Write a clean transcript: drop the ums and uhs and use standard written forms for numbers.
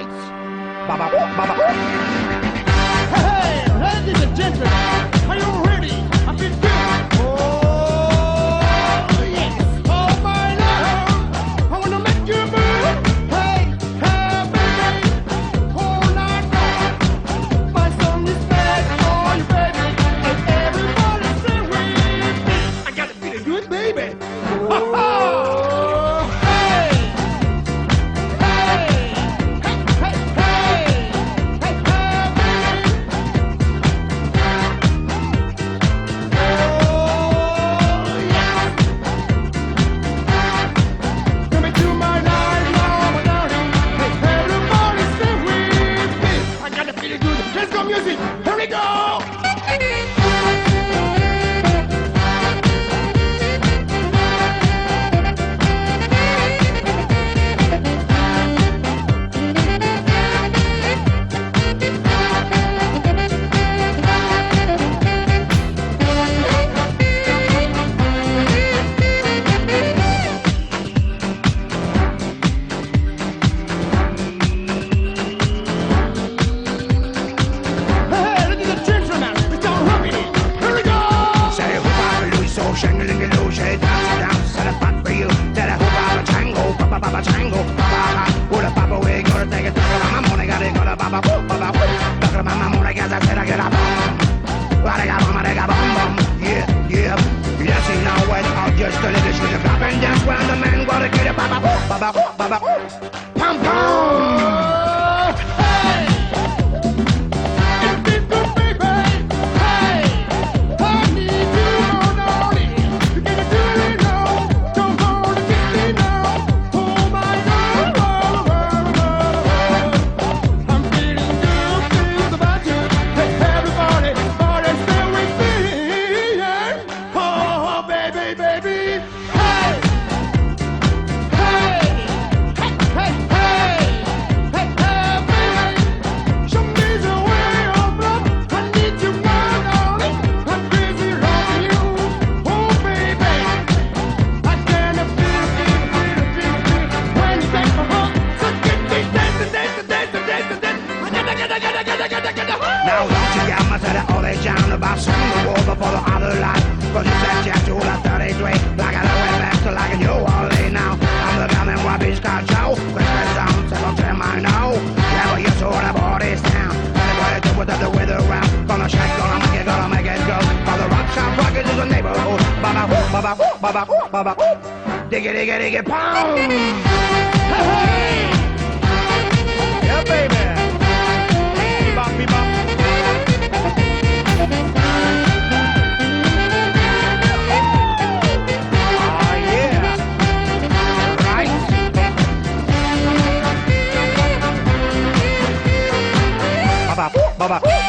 lights. Baba, baba. Hey, ladies and gentlemen, are you ready? I feel good. Oh, yes. Oh, my love, I wanna make you move. Hey, hey, baby, all night long. My song is made for you, baby, and everybody sing with me. I gotta feel good, baby. Ha ha. Baba, diggy, diggy, diggy, pound! Hey, hey! Yeah, baby! Bebop, bebop! Oh, yeah! Right! Baba, baba!